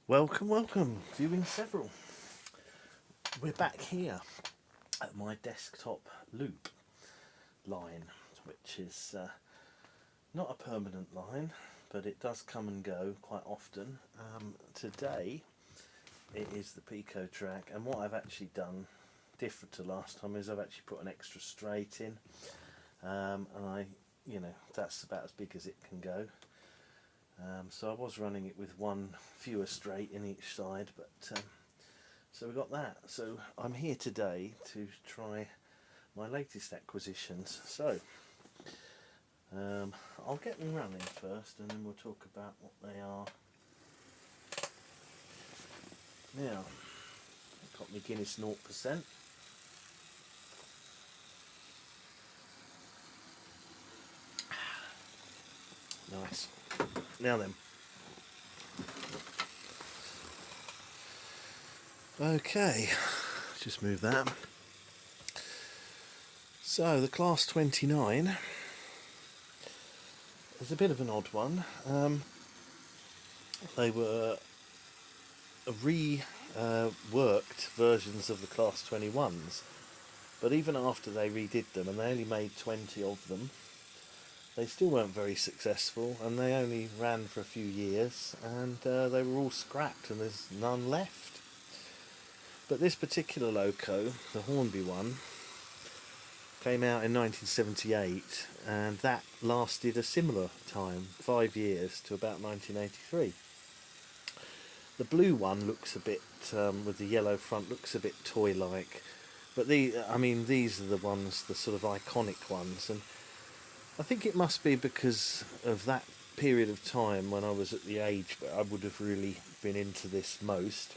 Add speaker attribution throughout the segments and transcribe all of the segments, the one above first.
Speaker 1: Welcome, viewing several. We're back here at my desktop loop line, which is not a permanent line, but it does come and go quite often. Today it is the Pico track, and what I've actually done different to last time is I've actually put an extra straight in, and that's about as big as it can go. So I was running it with one fewer straight in each side, but so we got that. So I'm here today to try my latest acquisitions. So I'll get them running first, and then we'll talk about what they are. Now, I've got my Guinness 0%. Nice. Now then. Okay, just move that. So the Class 29 is a bit of an odd one. They were reworked versions of the Class 21s, but even after they redid them, and they only made 20 of them, they still weren't very successful, and they only ran for a few years, and they were all scrapped and there's none left. But this particular loco, the Hornby one, came out in 1978, and that lasted a similar time, 5 years, to about 1983. The blue one looks a bit, with the yellow front, looks a bit toy-like, but these are the ones, the sort of iconic ones, and I think it must be because of that period of time when I was at the age where I would have really been into this most.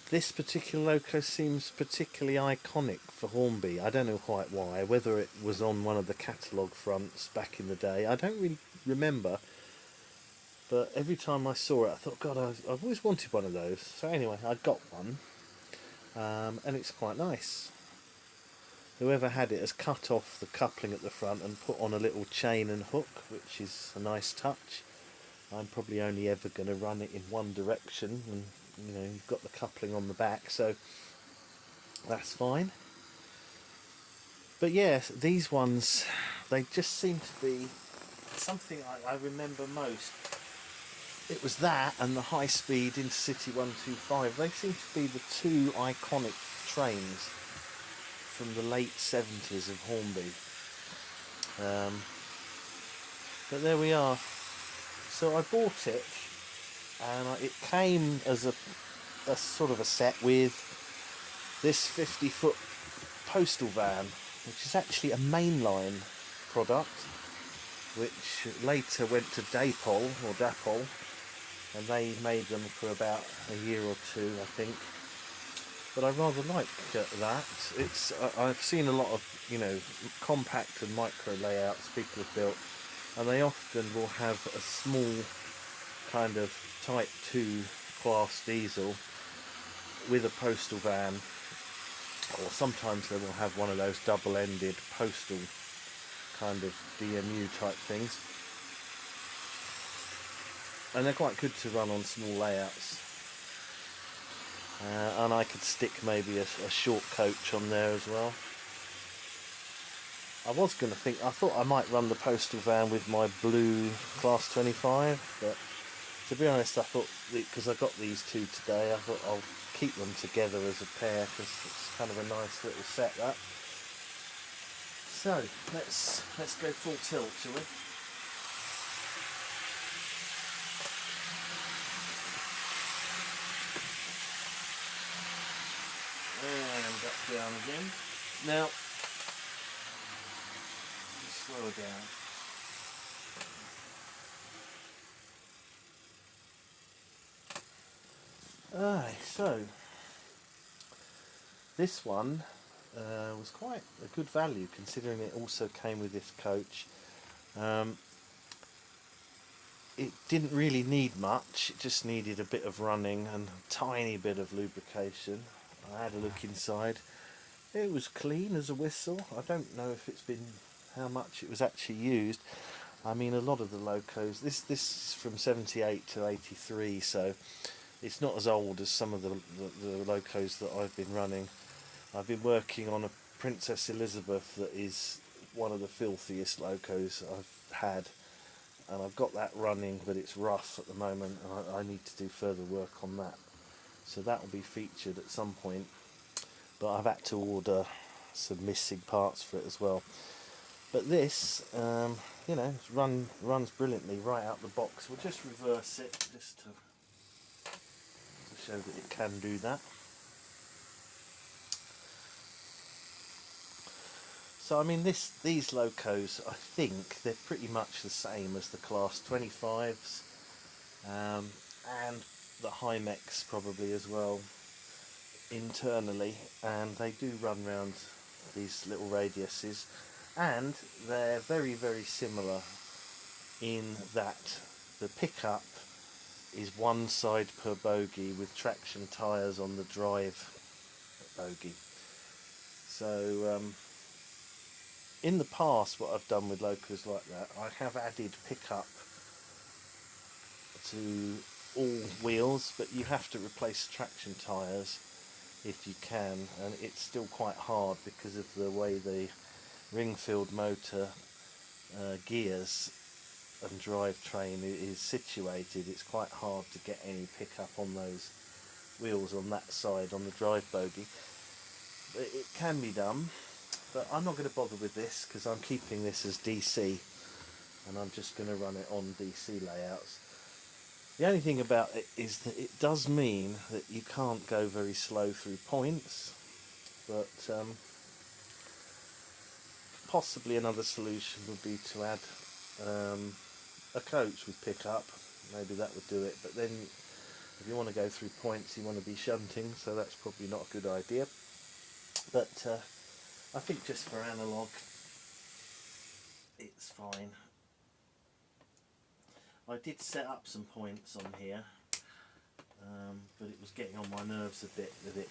Speaker 1: This particular loco seems particularly iconic for Hornby. I don't know quite why, whether it was on one of the catalogue fronts back in the day. I don't really remember, but every time I saw it I thought, God, I've always wanted one of those. So anyway, I got one, and it's quite nice. Whoever had it has cut off the coupling at the front and put on a little chain and hook, which is a nice touch. I'm probably only ever going to run it in one direction, and you've got the coupling on the back, so that's fine. But yeah, these ones, they just seem to be something I remember most. It was that and the high-speed Intercity 125. They seem to be the two iconic trains from the late 70s of Hornby. But there we are. So I bought it, and it came as a sort of a set with this 50-foot postal van, which is actually a mainline product, which later went to Dapol, and they made them for about a year or two, I think. But I rather like that. I've seen a lot of compact and micro layouts people have built, and they often will have a small kind of Type 2 class diesel with a postal van, or sometimes they will have one of those double-ended postal kind of DMU type things, and they're quite good to run on small layouts. And I could stick maybe a short coach on there as well. I thought I might run the postal van with my blue Class 25, but to be honest, I thought, because I got these two today, I thought I'll keep them together as a pair, because it's kind of a nice little set, that. So let's go full tilt, shall we? And back down again. Now, slow her down. Alright, so this one was quite a good value, considering it also came with this coach. It didn't really need much, it just needed a bit of running and a tiny bit of lubrication. I had a look inside. It was clean as a whistle. I don't know if how much it was actually used. I mean, a lot of the locos, this is from 78 to 83, so it's not as old as some of the locos that I've been running. I've been working on a Princess Elizabeth that is one of the filthiest locos I've had, and I've got that running, but it's rough at the moment, and I need to do further work on that. So that will be featured at some point, but I've had to order some missing parts for it as well. But this, you know, runs brilliantly right out the box. We'll just reverse it just to show that it can do that. So I mean, these locos, I think they're pretty much the same as the Class 25s, and the Hymex probably as well internally, and they do run round these little radiuses, and they're very, very similar in that the pickup is one side per bogie with traction tyres on the drive bogie. So in the past, what I've done with locos like that, I have added pickup to all wheels, but you have to replace traction tyres if you can, and it's still quite hard because of the way the ring-filled motor gears and drivetrain is situated. It's quite hard to get any pickup on those wheels on that side, on the drive bogie, but it can be done. But I'm not going to bother with this because I'm keeping this as DC, and I'm just going to run it on DC layouts. The only thing about it is that it does mean that you can't go very slow through points, but possibly another solution would be to add a coach with pickup. Maybe that would do it, but then if you want to go through points you want to be shunting, so that's probably not a good idea. But I think just for analogue it's fine. I did set up some points on here, but it was getting on my nerves a bit with it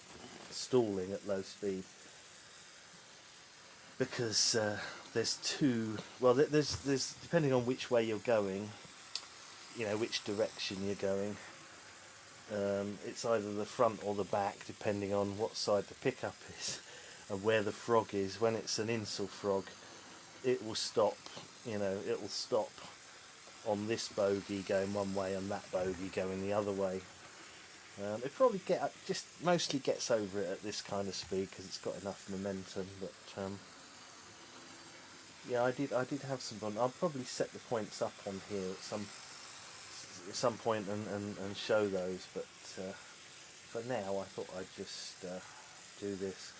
Speaker 1: stalling at low speed, because there's depending on which way you're going, you know, which direction you're going, it's either the front or the back depending on what side the pickup is and where the frog is. When it's an insel frog, it will stop, you know, it will stop on this bogie going one way and that bogie going the other way. It probably mostly gets over it at this kind of speed because it's got enough momentum. But yeah, I did have some fun. I'll probably set the points up on here at some point and show those. But for now, I thought I'd just do this.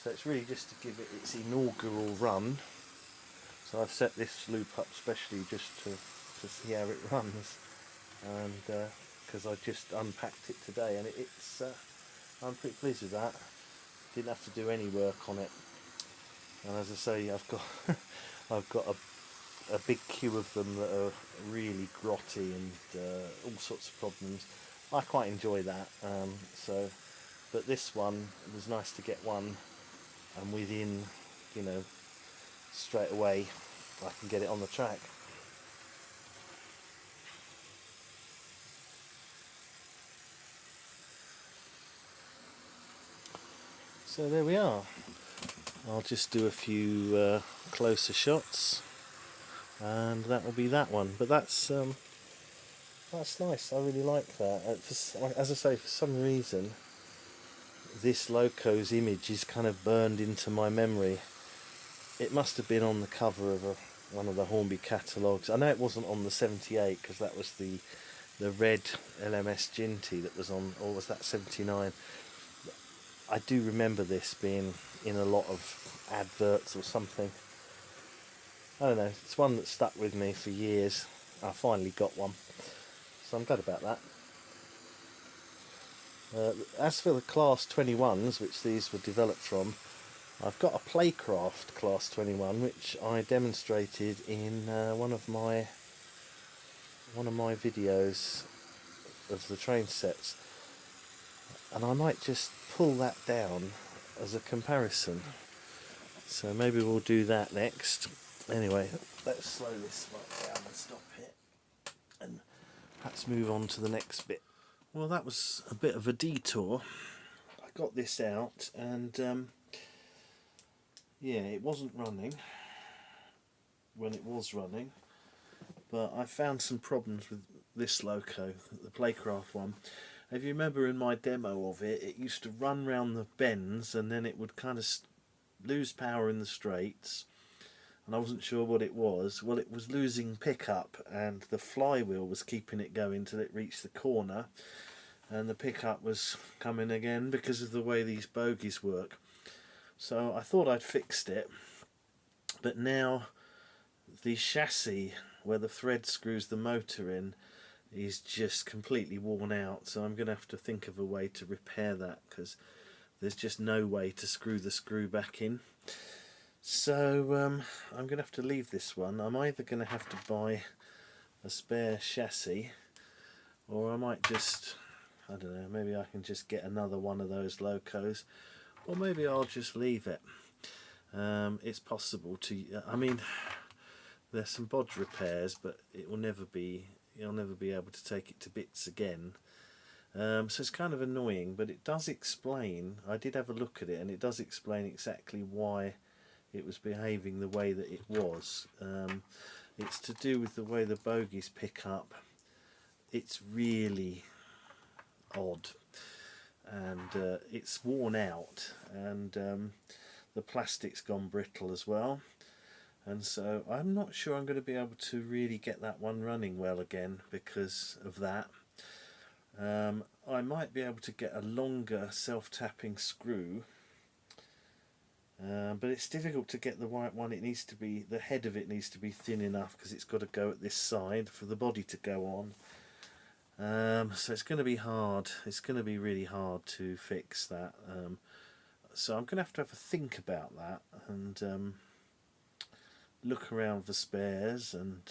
Speaker 1: So it's really just to give it its inaugural run. So I've set this loop up specially just to see how it runs, and because I just unpacked it today, and it's I'm pretty pleased with that. Didn't have to do any work on it, and as I say, I've got a big queue of them that are really grotty and all sorts of problems. I quite enjoy that. But this one, it was nice to get one, and within, you know, straight away I can get it on the track. So there we are. I'll just do a few closer shots, and that will be that one. But that's nice. I really like that. As I say, for some reason, this loco's image is kind of burned into my memory. It must have been on the cover of one of the Hornby catalogues. I know it wasn't on the 78 because that was the red LMS Ginty that was on, or was that 79? I do remember this being in a lot of adverts or something. I don't know, it's one that stuck with me for years. I finally got one, so I'm glad about that. As for the Class 21s, which these were developed from, I've got a Playcraft Class 21 which I demonstrated in one of my videos of the train sets, and I might just pull that down as a comparison, so maybe we'll do that next. Anyway, let's slow this one down stop it and perhaps move on to the next bit. Well, that was a bit of a detour. I got this out and yeah, it wasn't running when it was running, but I found some problems with this loco, the Playcraft one. If you remember in my demo of it, it used to run round the bends and then it would kind of lose power in the straights, and I wasn't sure what it was. Well, it was losing pickup and the flywheel was keeping it going till it reached the corner, and the pickup was coming again because of the way these bogies work. So I thought I'd fixed it, but now the chassis where the thread screws the motor in is just completely worn out, so I'm going to have to think of a way to repair that, because there's just no way to screw the screw back in. So I'm going to have to leave this one. I'm either going to have to buy a spare chassis, or I might just, I don't know, maybe I can just get another one of those locos, or maybe I'll just leave it. It's possible to, I mean, there's some bodge repairs, but it will never be, you'll never be able to take it to bits again. So it's kind of annoying, but it does explain, I did have a look at it, and it does explain exactly why it was behaving the way that it was. It's to do with the way the bogies pick up. It's really odd, and it's worn out, and the plastic's gone brittle as well, and so I'm not sure I'm going to be able to really get that one running well again because of that. I might be able to get a longer self-tapping screw, but it's difficult to get the right one. It needs to be, the head of it needs to be thin enough because it's got to go at this side for the body to go on. So it's going to be hard. It's going to be really hard to fix that. So I'm going to have a think about that and look around for spares, and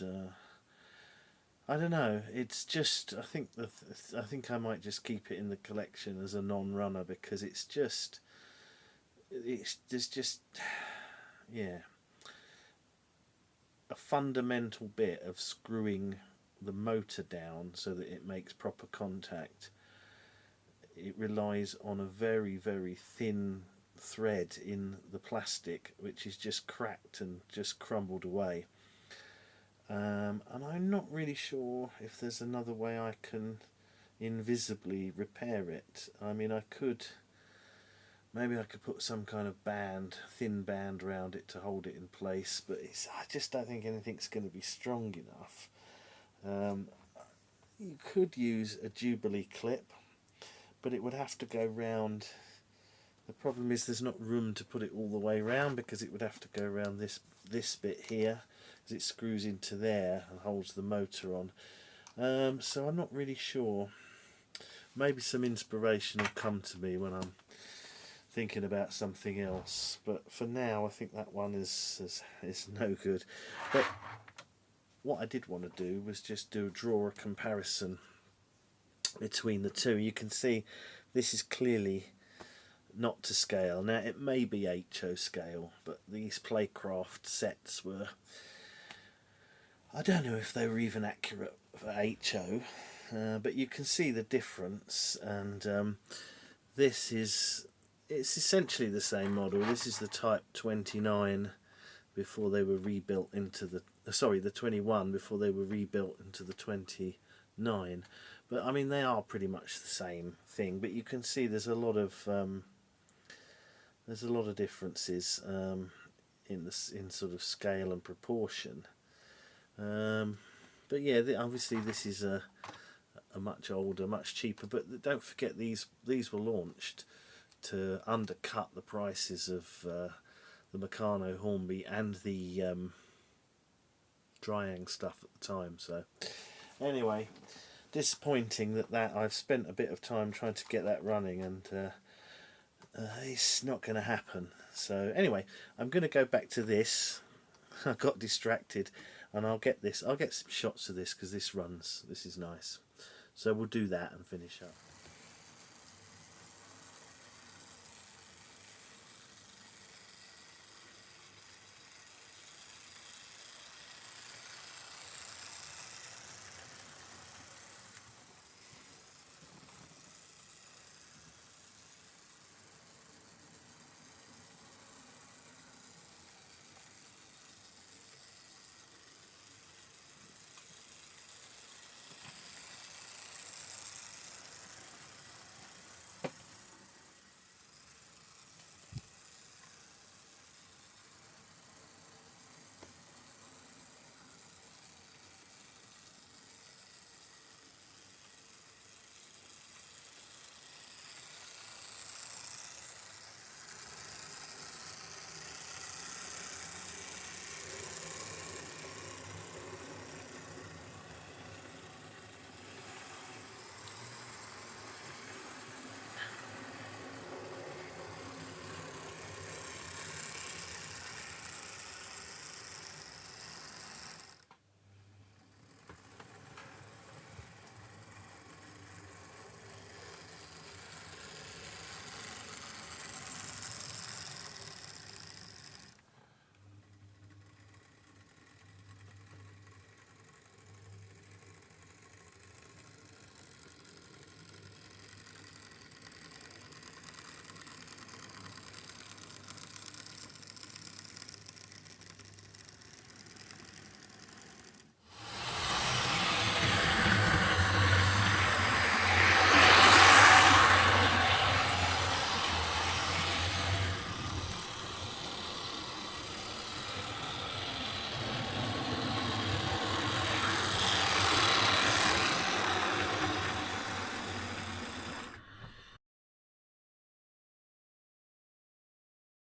Speaker 1: I don't know. It's just, I think I might just keep it in the collection as a non-runner, because there's just yeah, a fundamental bit of screwing the motor down so that it makes proper contact. It relies on a very, very thin thread in the plastic, which is just cracked and just crumbled away. And I'm not really sure if there's another way I can invisibly repair it. I mean, maybe I could put some kind of band, thin band around it to hold it in place, but I just don't think anything's going to be strong enough. You could use a Jubilee clip, but it would have to go round. The problem is there's not room to put it all the way round, because it would have to go around this bit here, because it screws into there and holds the motor on. So I'm not really sure. Maybe some inspiration will come to me when I'm thinking about something else, but for now I think that one is no good. But what I did want to do was just draw a comparison between the two. You can see this is clearly not to scale. Now it may be HO scale, but these Playcraft sets were, I don't know if they were even accurate for HO, but you can see the difference. And this is, it's essentially the same model. This is the Type 29 before they were rebuilt into the, sorry, the 21 before they were rebuilt into the 29. But I mean, they are pretty much the same thing, but you can see there's a lot of differences in sort of scale and proportion. But yeah, obviously this is a much older, much cheaper. But don't forget, these were launched to undercut the prices of the Meccano Hornby and the Dryang stuff at the time. So anyway, disappointing that I've spent a bit of time trying to get that running, and it's not going to happen. So anyway, I'm going to go back to this. I got distracted, and I'll get some shots of this, because this runs. This is nice. So we'll do that and finish up.